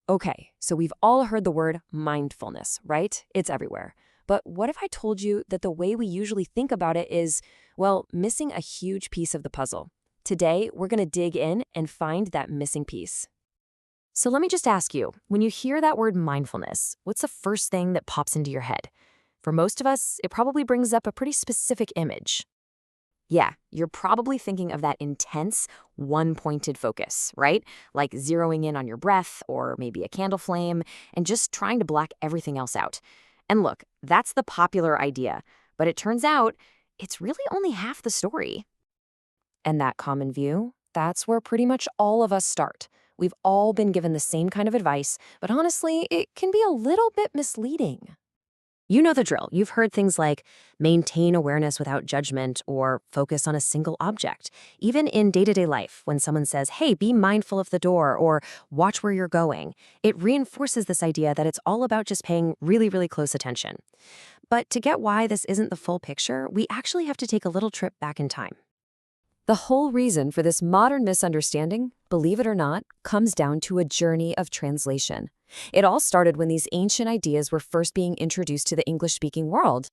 Okay, so we've all heard the word mindfulness, right? It's everywhere. But what if I told you that the way we usually think about it is, well, missing a huge piece of the puzzle? Today, we're going to dig in and find that missing piece. So let me just ask you, when you hear that word mindfulness, what's the first thing that pops into your head? For most of us, it probably brings up a pretty specific image. Yeah, you're probably thinking of that intense, one-pointed focus, right? Like zeroing in on your breath or maybe a candle flame and just trying to black everything else out. And look, that's the popular idea, but it turns out it's really only half the story. And that common view, that's where pretty much all of us start. We've all been given the same kind of advice, but honestly, it can be a little bit misleading. You know the drill. You've heard things like maintain awareness without judgment or focus on a single object. Even in day-to-day life, when someone says, hey, be mindful of the door or watch where you're going, it reinforces this idea that it's all about just paying really, really close attention. But to get why this isn't the full picture, we actually have to take a little trip back in time. The whole reason for this modern misunderstanding, believe it or not, comes down to a journey of translation. It all started when these ancient ideas were first being introduced to the English-speaking world.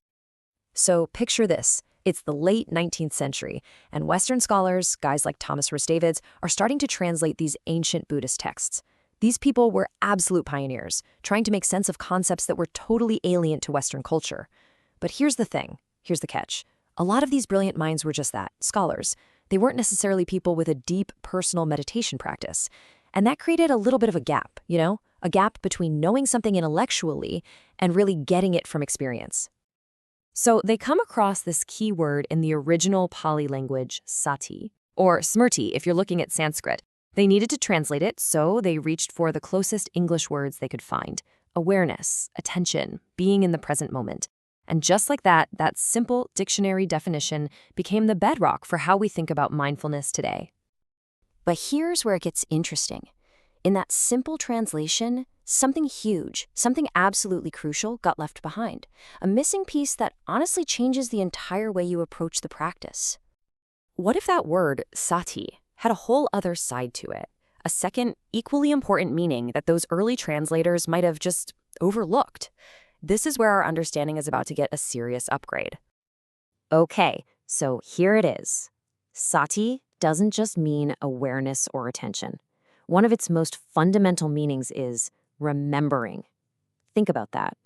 So picture this. It's the late 19th century, and Western scholars, guys like Thomas Rhys Davids, are starting to translate these ancient Buddhist texts. These people were absolute pioneers, trying to make sense of concepts that were totally alien to Western culture. But here's the thing. Here's the catch. A lot of these brilliant minds were just that, scholars. They weren't necessarily people with a deep personal meditation practice. And that created a little bit of a gap, a gap between knowing something intellectually and really getting it from experience. So they come across this key word in the original Pali language, Sati, or Smrti if you're looking at Sanskrit. They needed to translate it, so they reached for the closest English words they could find: awareness, attention, being in the present moment. And just like that, that simple dictionary definition became the bedrock for how we think about mindfulness today. But here's where it gets interesting. In that simple translation, something huge, something absolutely crucial got left behind. A missing piece that honestly changes the entire way you approach the practice. What if that word, sati, had a whole other side to it? A second, equally important meaning that those early translators might have just overlooked. This is where our understanding is about to get a serious upgrade. Okay, so here it is. Sati doesn't just mean awareness or attention. One of its most fundamental meanings is remembering. Think about that.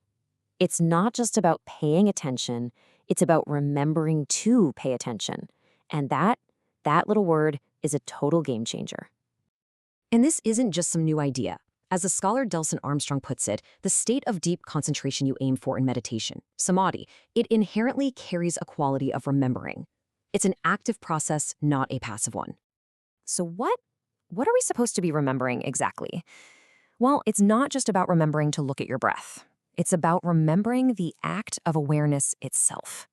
It's not just about paying attention, it's about remembering to pay attention. And that little word is a total game changer. And this isn't just some new idea. As the scholar Delson Armstrong puts it, the state of deep concentration you aim for in meditation, samadhi, it inherently carries a quality of remembering. It's an active process, not a passive one. So what are we supposed to be remembering exactly? Well, it's not just about remembering to look at your breath. It's about remembering the act of awareness itself.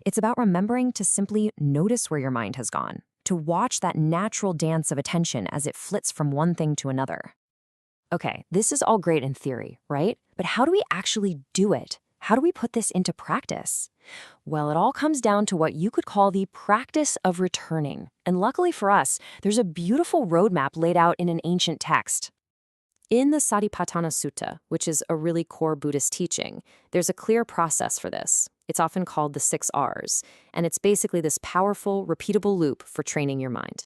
It's about remembering to simply notice where your mind has gone, to watch that natural dance of attention as it flits from one thing to another. Okay, this is all great in theory, right? But how do we actually do it? How do we put this into practice? Well, it all comes down to what you could call the practice of returning. And luckily for us, there's a beautiful roadmap laid out in an ancient text. In the Satipatthana Sutta, which is a really core Buddhist teaching, there's a clear process for this. It's often called the 6 R's, and it's basically this powerful, repeatable loop for training your mind.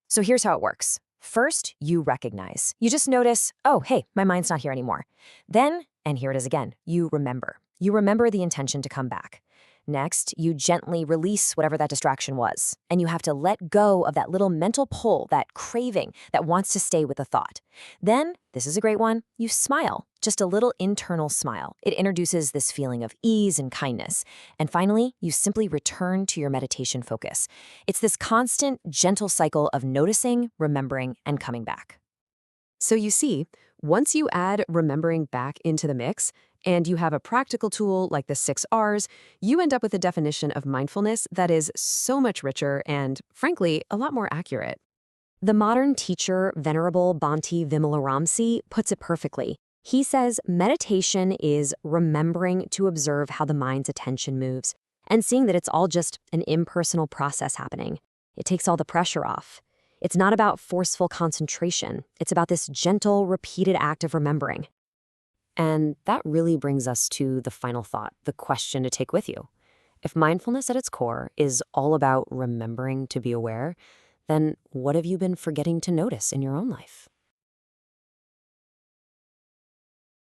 So here's how it works. First, you recognize. You just notice, oh, hey, my mind's not here anymore. Then, and here it is again, you remember. You remember the intention to come back. Next, you gently release whatever that distraction was, and you have to let go of that little mental pull, that craving that wants to stay with the thought. Then, this is a great one, you smile, just a little internal smile. It introduces this feeling of ease and kindness. And finally, you simply return to your meditation focus. It's this constant, gentle cycle of noticing, remembering, and coming back. So you see, once you add remembering back into the mix, and you have a practical tool like the 6 R's, you end up with a definition of mindfulness that is so much richer and, frankly, a lot more accurate. The modern teacher, Venerable Bhante Vimalaramsi, puts it perfectly. He says meditation is remembering to observe how the mind's attention moves and seeing that it's all just an impersonal process happening. It takes all the pressure off. It's not about forceful concentration. It's about this gentle, repeated act of remembering. And that really brings us to the final thought, the question to take with you. If mindfulness at its core is all about remembering to be aware, then what have you been forgetting to notice in your own life?